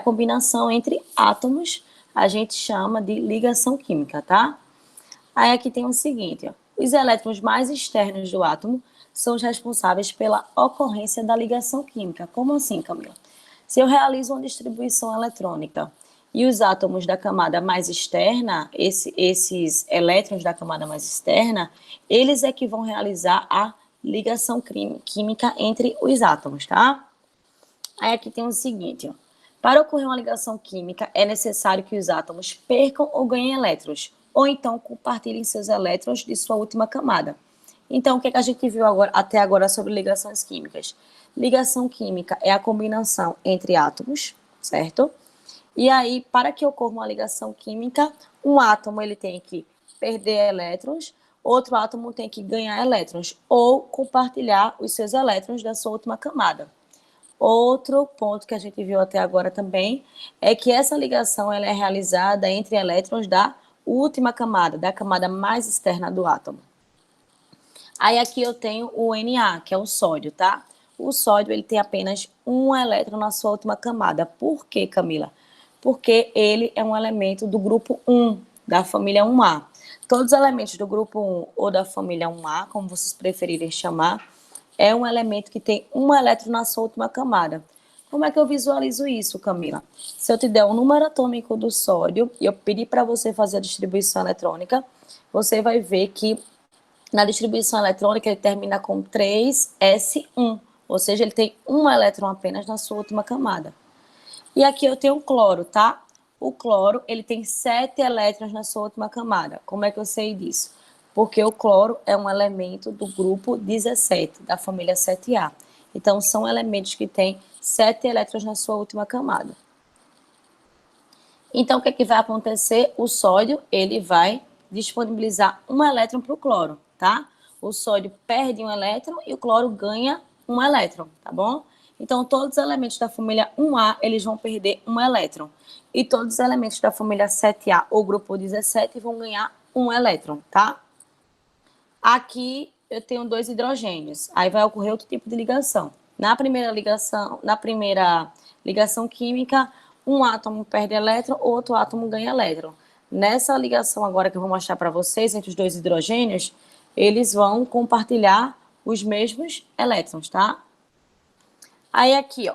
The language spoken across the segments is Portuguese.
combinação entre átomos, a gente chama de ligação química, tá? Aí aqui tem o seguinte, ó, os elétrons mais externos do átomo são os responsáveis pela ocorrência da ligação química. Como assim, Camila? Se eu realizo uma distribuição eletrônica e os átomos da camada mais externa, esses elétrons da camada mais externa, eles é que vão realizar a ligação química entre os átomos, tá? Aí aqui tem o seguinte, ó. Para ocorrer uma ligação química, é necessário que os átomos percam ou ganhem elétrons, ou então compartilhem seus elétrons de sua última camada. Então, o que a gente viu até agora sobre ligações químicas? Ligação química é a combinação entre átomos, certo? E aí, para que ocorra uma ligação química, um átomo ele tem que perder elétrons, outro átomo tem que ganhar elétrons, ou compartilhar os seus elétrons da sua última camada. Outro ponto que a gente viu até agora também é que essa ligação ela é realizada entre elétrons da última camada, da camada mais externa do átomo. Aí aqui eu tenho o Na, que é o sódio, tá? O sódio ele tem apenas um elétron na sua última camada. Por quê, Camila? Porque ele é um elemento do grupo 1, da família 1A. Todos os elementos do grupo 1 ou da família 1A, como vocês preferirem chamar, é um elemento que tem um elétron na sua última camada. Como é que eu visualizo isso, Camila? Se eu te der o número atômico do sódio e eu pedir para você fazer a distribuição eletrônica, você vai ver que na distribuição eletrônica ele termina com 3s1, ou seja, ele tem um elétron apenas na sua última camada. E aqui eu tenho o cloro, tá? O cloro, ele tem 7 elétrons na sua última camada. Como é que eu sei disso? Porque o cloro é um elemento do grupo 17, da família 7A. Então, são elementos que têm 7 elétrons na sua última camada. Então, o que é que vai acontecer? O sódio, ele vai disponibilizar um elétron para o cloro, tá? O sódio perde um elétron e o cloro ganha um elétron, tá bom? Então, todos os elementos da família 1A, eles vão perder um elétron. E todos os elementos da família 7A, ou grupo 17, vão ganhar um elétron, tá? Aqui eu tenho 2 hidrogênios. Aí vai ocorrer outro tipo de ligação. Na primeira ligação química, um átomo perde elétron, outro átomo ganha elétron. Nessa ligação agora que eu vou mostrar para vocês, entre os 2 hidrogênios, eles vão compartilhar os mesmos elétrons, tá? Aí aqui, ó,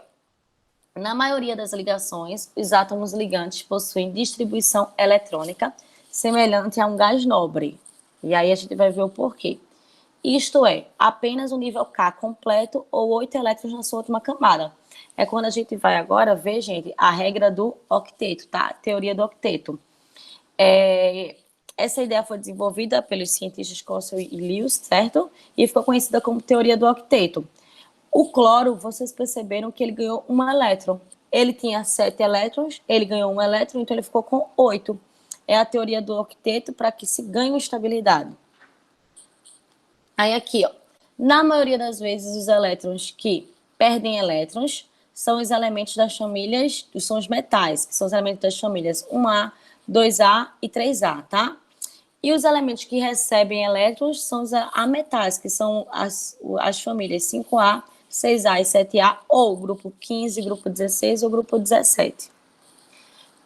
na maioria das ligações, os átomos ligantes possuem distribuição eletrônica semelhante a um gás nobre. E aí a gente vai ver o porquê. Isto é, apenas o nível K completo ou 8 elétrons na sua última camada. É quando a gente vai agora ver, gente, a regra do octeto, tá? Teoria do octeto. Essa ideia foi desenvolvida pelos cientistas Cossel e Lewis, certo? E ficou conhecida como teoria do octeto. O cloro, vocês perceberam que ele ganhou um elétron. Ele tinha 7 elétrons, ele ganhou um elétron, então ele ficou com 8. É a teoria do octeto para que se ganhe estabilidade. Aí aqui, ó, na maioria das vezes os elétrons que perdem elétrons são os elementos das famílias, são os metais, que são os elementos das famílias 1A, 2A e 3A, tá? E os elementos que recebem elétrons são os ametais, que são as famílias 5A, 6A e 7A, ou grupo 15, grupo 16 ou grupo 17.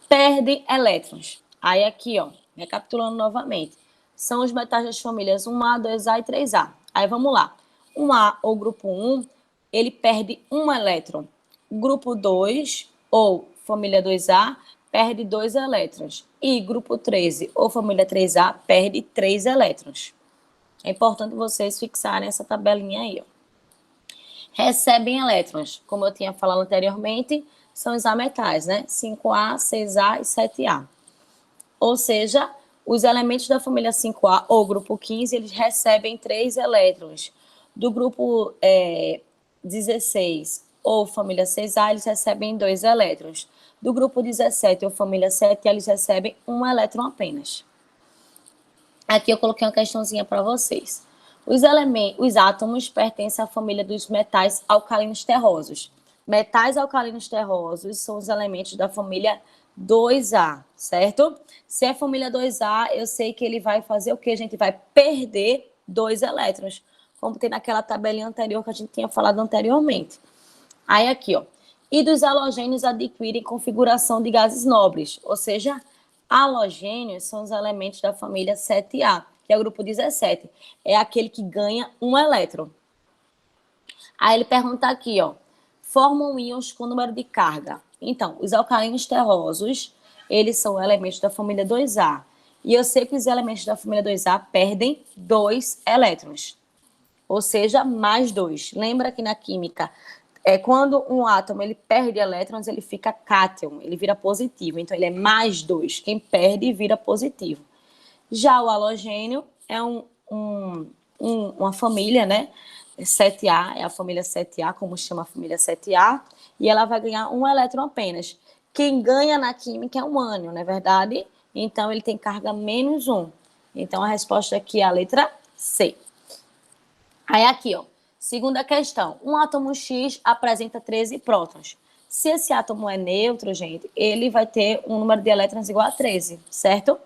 Perdem elétrons. Aí aqui, ó, recapitulando novamente, são os metais das famílias 1A, 2A e 3A. Aí vamos lá. 1A ou grupo 1, ele perde um elétron. Grupo 2 ou família 2A perde 2 elétrons. E grupo 13 ou família 3A perde 3 elétrons. É importante vocês fixarem essa tabelinha aí, ó. Recebem elétrons, como eu tinha falado anteriormente, são os ametais, né? 5A, 6A e 7A. Ou seja, os elementos da família 5A ou grupo 15, eles recebem 3 elétrons. Do grupo 16 ou família 6A, eles recebem 2 elétrons. Do grupo 17 ou família 7A, eles recebem 1 elétron apenas. Aqui eu coloquei uma questãozinha para vocês. Os átomos pertencem à família dos metais alcalinos terrosos. Metais alcalinos terrosos são os elementos da família 2A, certo? Se é família 2A, eu sei que ele vai fazer o quê? A gente vai perder 2 elétrons, como tem naquela tabelinha anterior que a gente tinha falado anteriormente. Aí aqui, ó, E dos halogênios adquirem configuração de gases nobres, ou seja, halogênios são os elementos da família 7A, que é o grupo 17. É aquele que ganha um elétron. Aí ele pergunta aqui, ó, formam íons com número de carga. Então, os alcalinos terrosos, eles são elementos da família 2A. E eu sei que os elementos da família 2A perdem 2 elétrons, ou seja, mais 2. Lembra que na química, quando um átomo ele perde elétrons, ele fica cátion, ele vira positivo. Então, ele é mais 2. Quem perde vira positivo. Já o halogênio é uma família, né? 7A, é a família 7A, como chama a família 7A, e ela vai ganhar um elétron apenas. Quem ganha na química é o ânion, não é verdade? Então, ele tem carga menos 1. Então, a resposta aqui é a letra C. Aí, aqui, ó, segunda questão. Um átomo X apresenta 13 prótons. Se esse átomo é neutro, gente, ele vai ter um número de elétrons igual a 13, certo?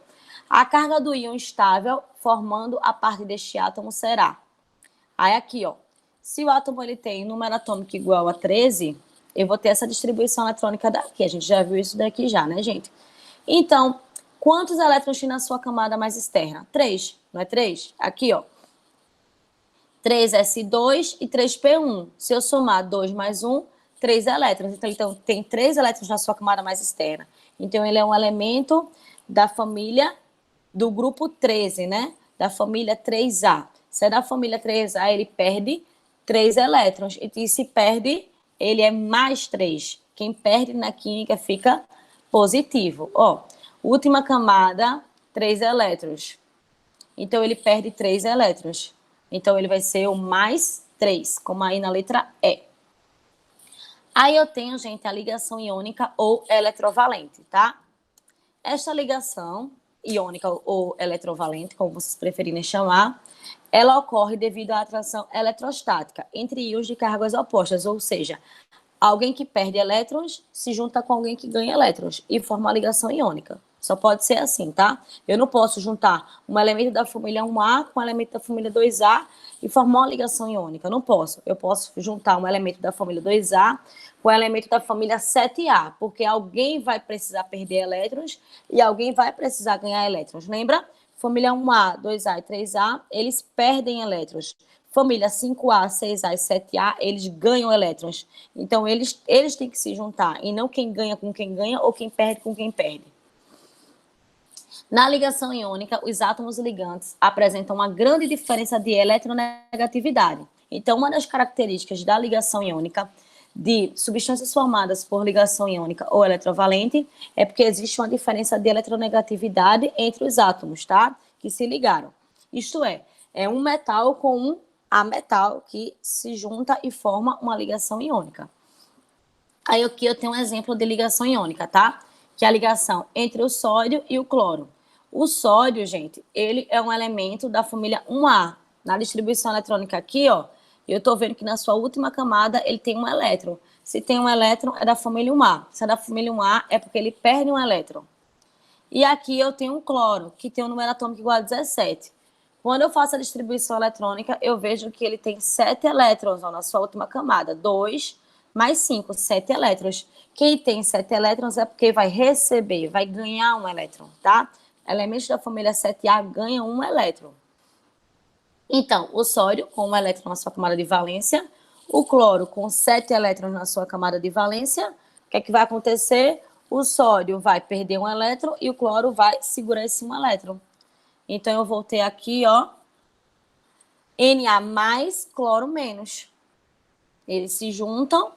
A carga do íon estável formando a parte deste átomo será. Aí aqui, ó, se o átomo ele tem número atômico igual a 13, eu vou ter essa distribuição eletrônica daqui. A gente já viu isso daqui já, né, gente? Então, quantos elétrons tem na sua camada mais externa? 3, não é 3? Aqui, ó. 3s2 e 3p1. Se eu somar 2 mais 1, 3 elétrons. Então, tem 3 elétrons na sua camada mais externa. Então, ele é um elemento da família do grupo 13, né? Da família 3A. Se é da família 3A, ele perde 3 elétrons. E se perde, ele é mais 3. Quem perde na química fica positivo. Ó, última camada, 3 elétrons. Então, ele perde 3 elétrons. Então, ele vai ser o mais 3, como aí na letra E. Aí eu tenho, gente, a ligação iônica ou eletrovalente, tá? Esta ligação iônica ou eletrovalente, como vocês preferirem chamar, ela ocorre devido à atração eletrostática entre íons de cargas opostas, ou seja, alguém que perde elétrons se junta com alguém que ganha elétrons e forma uma ligação iônica. Só pode ser assim, tá? Eu não posso juntar um elemento da família 1A com um elemento da família 2A e formar uma ligação iônica. Eu não posso. Eu posso juntar um elemento da família 2A com um elemento da família 7A, porque alguém vai precisar perder elétrons e alguém vai precisar ganhar elétrons. Lembra? Família 1A, 2A e 3A, eles perdem elétrons. Família 5A, 6A e 7A, eles ganham elétrons. Então, eles têm que se juntar, e não quem ganha com quem ganha ou quem perde com quem perde. Na ligação iônica, os átomos ligantes apresentam uma grande diferença de eletronegatividade. Então, uma das características da ligação iônica de substâncias formadas por ligação iônica ou eletrovalente é porque existe uma diferença de eletronegatividade entre os átomos, tá? Que se ligaram. Isto é um metal com um ametal que se junta e forma uma ligação iônica. Aí aqui eu tenho um exemplo de ligação iônica, tá? Que é a ligação entre o sódio e o cloro. O sódio, gente, ele é um elemento da família 1A. Na distribuição eletrônica aqui, ó, eu tô vendo que na sua última camada ele tem um elétron. Se tem um elétron, é da família 1A. Se é da família 1A, é porque ele perde um elétron. E aqui eu tenho um cloro, que tem um número atômico igual a 17. Quando eu faço a distribuição eletrônica, eu vejo que ele tem 7 elétrons ó, na sua última camada. 2 mais 5, 7 elétrons. Quem tem 7 elétrons é porque vai receber, vai ganhar um elétron, tá? Elementos da família 7A ganham um elétron. Então, o sódio com um elétron na sua camada de valência, o cloro com 7 elétrons na sua camada de valência. O que é que vai acontecer? O sódio vai perder um elétron e o cloro vai segurar esse um elétron. Então, eu vou ter aqui, ó, Na mais, cloro menos. Eles se juntam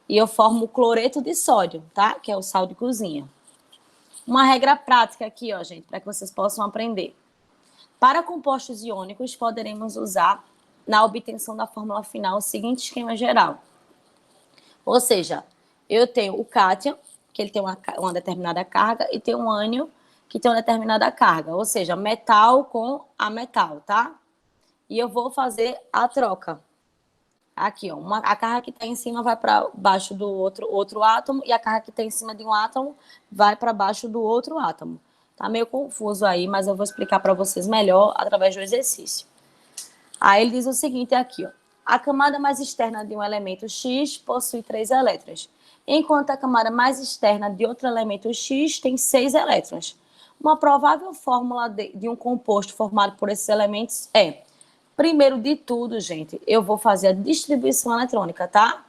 e eu formo o cloreto de sódio, tá? Que é o sal de cozinha. Uma regra prática aqui, ó, gente, para que vocês possam aprender. Para compostos iônicos, poderemos usar, na obtenção da fórmula final, o seguinte esquema geral. Ou seja, eu tenho o cátion, que ele tem uma determinada carga, e tem um ânion, que tem uma determinada carga. Ou seja, metal com ametal, tá? E eu vou fazer a troca. Aqui, ó, a carga que está em cima vai para baixo do outro átomo e a carga que está em cima de um átomo vai para baixo do outro átomo. Tá meio confuso aí, mas eu vou explicar para vocês melhor através do exercício. Aí ele diz o seguinte aqui, ó. A camada mais externa de um elemento X possui 3 elétrons. enquanto a camada mais externa de outro elemento X tem 6 elétrons. Uma provável fórmula de um composto formado por esses elementos é, primeiro de tudo, gente, eu vou fazer a distribuição eletrônica, tá?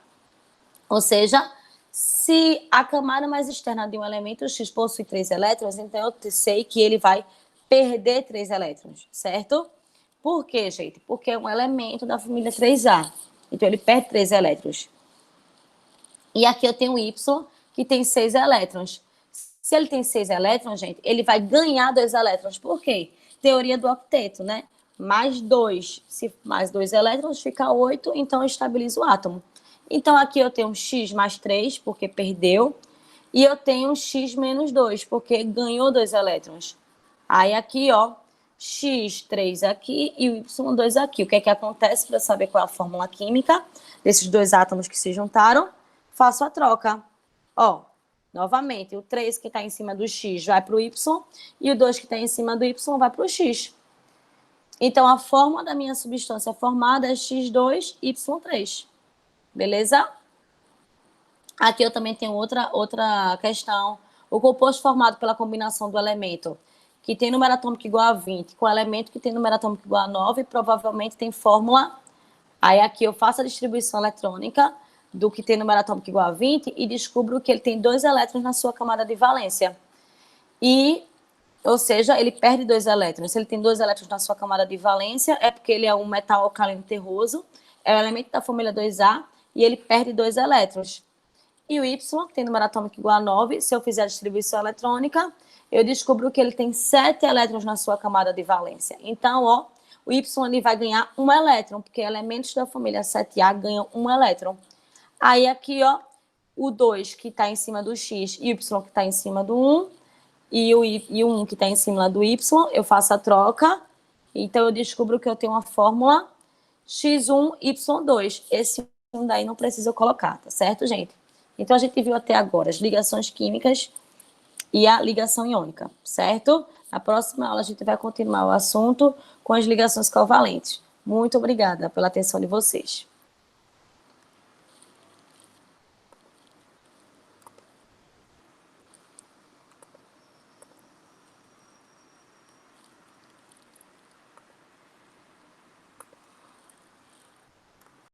Ou seja, se a camada mais externa de um elemento X possui 3 elétrons, então eu sei que ele vai perder 3 elétrons, certo? Por quê, gente? Porque é um elemento da família 3A. Então, ele perde 3 elétrons. E aqui eu tenho o Y, que tem 6 elétrons. Se ele tem 6 elétrons, gente, ele vai ganhar 2 elétrons. Por quê? Teoria do octeto, né? Mais 2. Se mais 2 elétrons, fica 8, então eu estabilizo o átomo. Então, aqui eu tenho X mais 3, porque perdeu. E eu tenho X menos 2, porque ganhou 2 elétrons. Aí aqui, ó, X3 aqui e o Y2 aqui. O que é que acontece para saber qual é a fórmula química desses dois átomos que se juntaram? Faço a troca. Ó, novamente, o 3 que está em cima do X vai para o Y e o 2 que está em cima do Y vai para o X. Então, a fórmula da minha substância formada é X2Y3. Beleza? Aqui eu também tenho outra questão. O composto formado pela combinação do elemento que tem número atômico igual a 20 com o elemento que tem número atômico igual a 9 provavelmente tem fórmula. Aí aqui eu faço a distribuição eletrônica do que tem número atômico igual a 20 e descubro que ele tem 2 elétrons na sua camada de valência. Ou seja, ele perde 2 elétrons. Se ele tem 2 elétrons na sua camada de valência, é porque ele é um metal alcalino terroso, é o elemento da família 2A, e ele perde 2 elétrons. E o Y, que tem número atômico igual a 9, se eu fizer a distribuição eletrônica, eu descubro que ele tem 7 elétrons na sua camada de valência. Então, ó, o Y ele vai ganhar 1 elétron, porque elementos da família 7A ganham 1 elétron. Aí aqui, ó, o 2 que está em cima do X e o Y que está em cima do 1, e o 1 que está em cima do Y, eu faço a troca, então eu descubro que eu tenho uma fórmula X1Y2. Esse 1 daí não precisa colocar, tá certo, gente? Então a gente viu até agora as ligações químicas e a ligação iônica, certo? Na próxima aula a gente vai continuar o assunto com as ligações covalentes. Muito obrigada pela atenção de vocês.